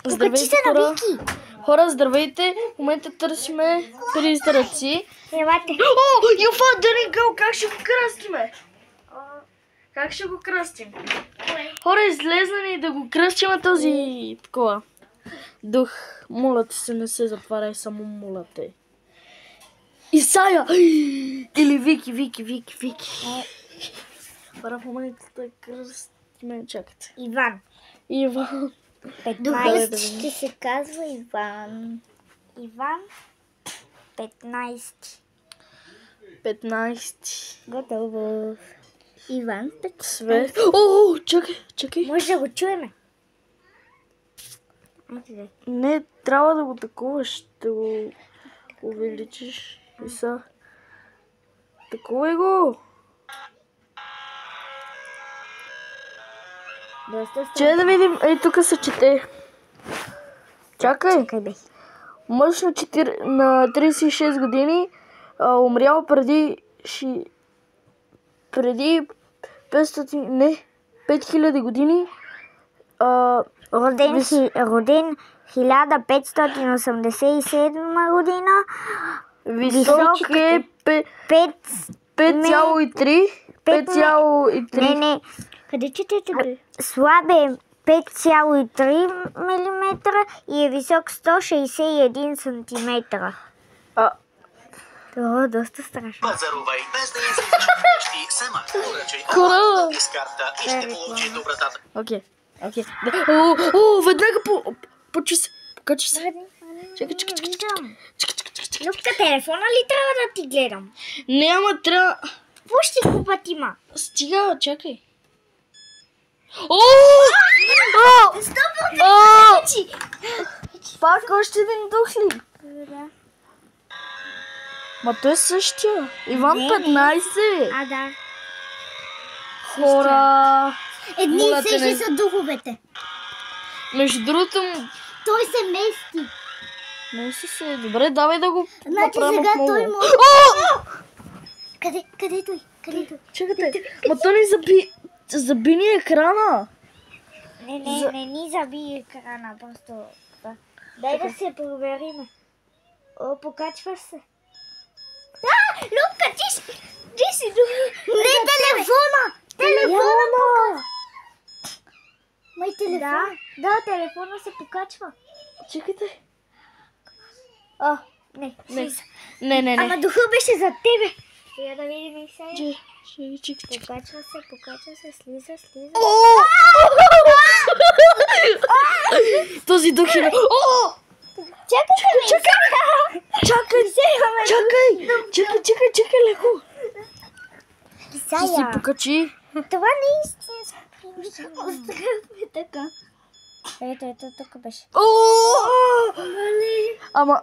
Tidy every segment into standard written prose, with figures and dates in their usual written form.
Здравейте, хора! Хора, здравейте! В момента търсиме призраци. Елате. О, Юфа, Дани Гъл, как ще го кръстиме? Как ще го кръстим? Хора, излезна ни да го кръстим този такова дух. Моля ти се, не се затваряй, само моля те. Исая! Или Вики. Хора, в момента да кръстиме, чакайте. Иван. 15 ще се казва Иван. Иван 15. 15. Готово. Иван 15. Свет. О, чакай. Може да го чуеме. Не, трябва да го такуваш, да го увеличиш. И са. Такувай го. Че да видим, ей тук се чете. Чакай. бе. Мъж на 36 години, умрял преди 5000 години. Роден 1587 година. Висок е 5,3. 5,3. Не. Къде четете, бе? Слаб е 5,3 мм и е висок 161 см. Това е доста страшно. Пазарувай без да излизаш вкъщи сама. Поръчай Хора! с карта и ще получи добрата. Окей. О, веднага покачи се. Чакай. Любка, телефона ли трябва да ти гледам? Няма, трябва... Пущи го път има. Стига, чакай. Пак още един дух ли? Ма той е същия. Иван 15. Да. Хора. Едни Моля и те, същи не- са духовете. Между другото... Той се мести. Не си се... Добре, давай да го Значи направим сега отново. той може... Къде е той? Чакайте. Ма той ни заби ни екрана. Не ни заби екрана, просто... Дай да се проверим. Покачваш се. Любка, ти си Не, телефона! Май телефон? Да, телефона се покачва. Чакайте. Не. Ама духа беше за тебе. Сега да видим и сега. Чакай. Покачва се, слиза. Този дух е... Чакай, леко. Ти си покачи. Това не е истинско. Оставяме така. Ето, тук беше. Ама,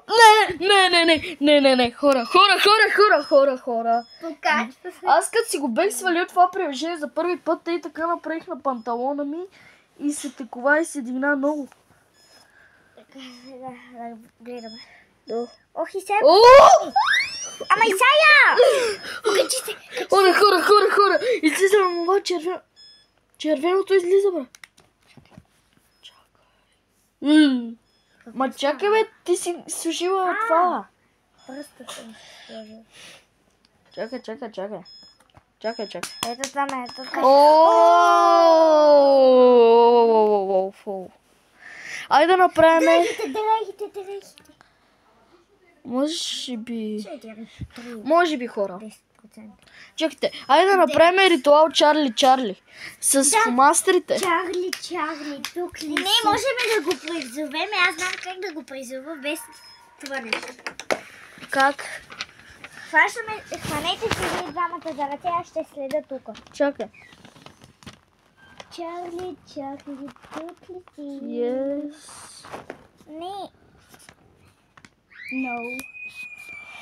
не, хора. Покачва се. Аз като си го бех свалил това приложение за първи път, и така направих на панталона ми и се текова и се дигна много. Да гледаме. Да. Ох, и сега. Ама Исая! Покачи се. Хора! Излиза на това червеното излиза, бе. Ма чакай, бе, ти си сушила това. Просто съм сложил. Чакай. Ето там е, тук. Айде да направим... Дрехите. Може би хора. 10%. Чакайте, айде да направим ритуал Чарли. С фломастерите. Чарли, тук ли? Не, можем да го призовем. Аз знам как да го призова без това нещо. Как? Хванете си вие двамата за ръце, аз ще следа тук. Чакай. Чарли, тук ли си? Yes. Не. No.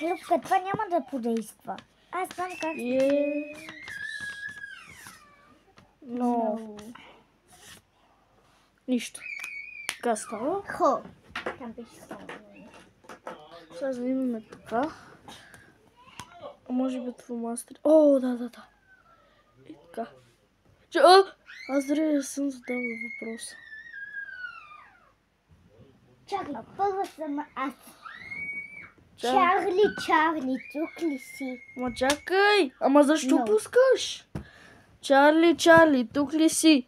Любка, това няма да подейства. Аз знам как. Yes. No. Нищо. Така става. Хо. Там беше хо. Сега да имаме така. Може би това мастер. О, да. И така. Аз дори не съм задавал въпроса. Чакай, първа съм аз. Чарли, тук ли си? Ма чакай, ама защо No. пускаш? Чарли, тук ли си?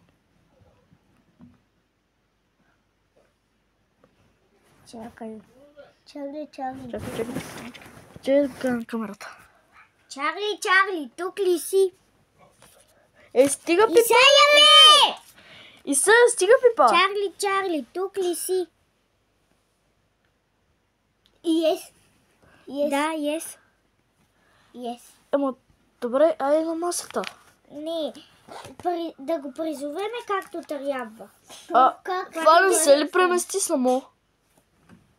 Чакай. Чакай. Чакай на камерата. Чарли, тук ли си? Стига пипа! Исея ме! Стига пипа! Чарли, тук ли си? Yes. Да, yes. Ема, добре, айде на масата. Не, да го призовеме както трябва. Това не се ли премести само?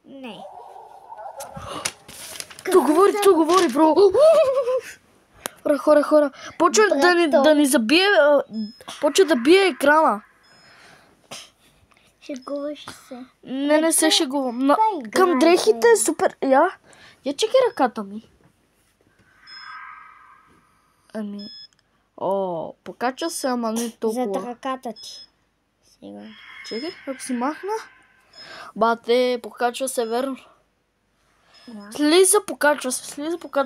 Не. То говори, бро. Хора. Почва да ни забие, почва да бие екрана. Шегуваш се. Не се шегувам. Към дрехите е супер. Я чекай ръката ми. Покача се, ама не толкова. Зад ръката ти. Сега. Чекай, ако си махна. Бате, покачва се, верно. Слиза, покачва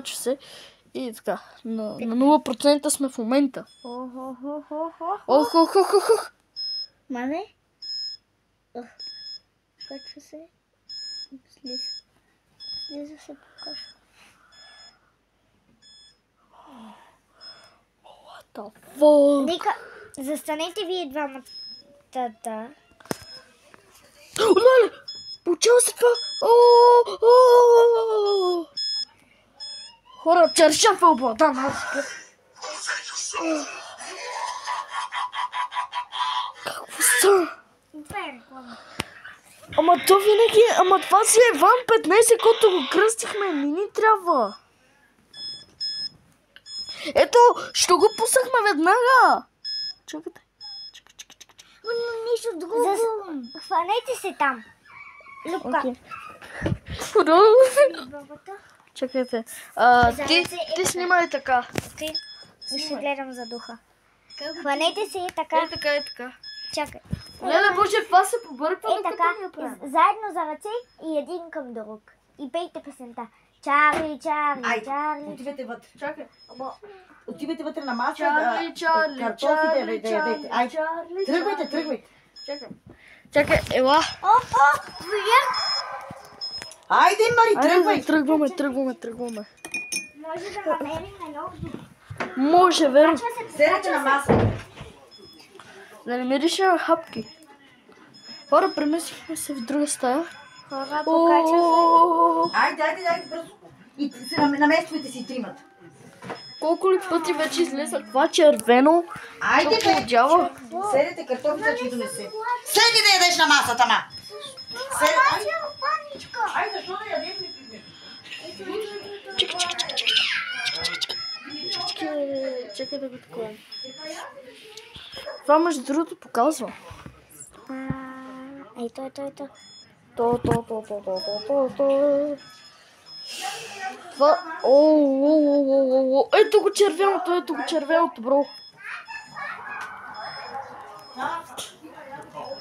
се. И така, на 0% сме в момента. Ох. Маме? Покачва се. Слиза се, покачва. What the fuck? Нека, застанете вие двамата. Леле! Получава се това! Хора, чершафа обладан, Какво са? Ама то винаги, това си е Иван 15, който го кръстихме, не ни трябва. Ето, ще го пуснахме веднага. Чакайте. Нищо друго. Хванете се там. Люка. Чакайте. Ти снимай така. Ще гледам за духа. Хванете се и така. Така. Чакай. Леле, Боже, това се побърква, така. Заедно за ръце и един към друг. И пейте песента. Чарли. Отивайте вътре. Чакай. Отивайте вътре на маса. Чарли. Картофите да ядете. Айде. Тръгвайте. Чакай, ела. Айде, Мари, тръгвай. Тръгваме. Може да намерим едно. Може, верно. Седете на маса. Да не мирише на хапки. Хора, преместихме се в друга стая. Хора, покачва се. Айде, бързо. И се намествайте си тримата. Колко ли пъти вече излезе това червено? Айде, Що получава? Седете, картофите ще донесе. Седи да ядеш на масата, ма. Айде, защо да ядем ли ти? Чакай да го такова. Това между другото показва. Ето. То. Това... Ето го червеното, бро.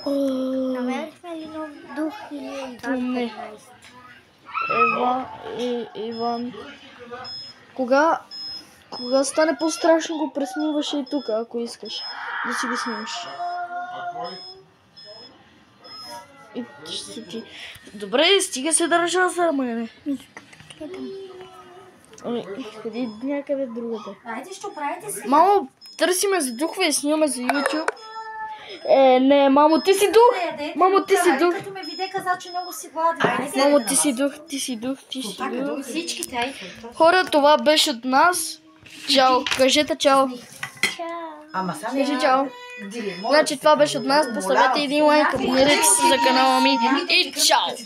Намерихме ли нов дух или Не. Иван. Кога стане по-страшно, го преснимваш и тук, ако искаш да си го снимаш. И ще ти... Добре, стига се държа за мене. Ходи някъде другаде. Айде, ще правите си. Мамо, търсиме за духове и снимаме за YouTube. Не, мамо, ти си дух! Мамо, ти си дух! Като ме виде, каза, че много си гладен. Мамо, ти си дух. Всичките, айде. Хора, това беше от нас. Чао, кажете чао. Ама сега Кажи чао. Значи това беше от нас. Поставете един лайк, абонирайте се за канала ми и чао!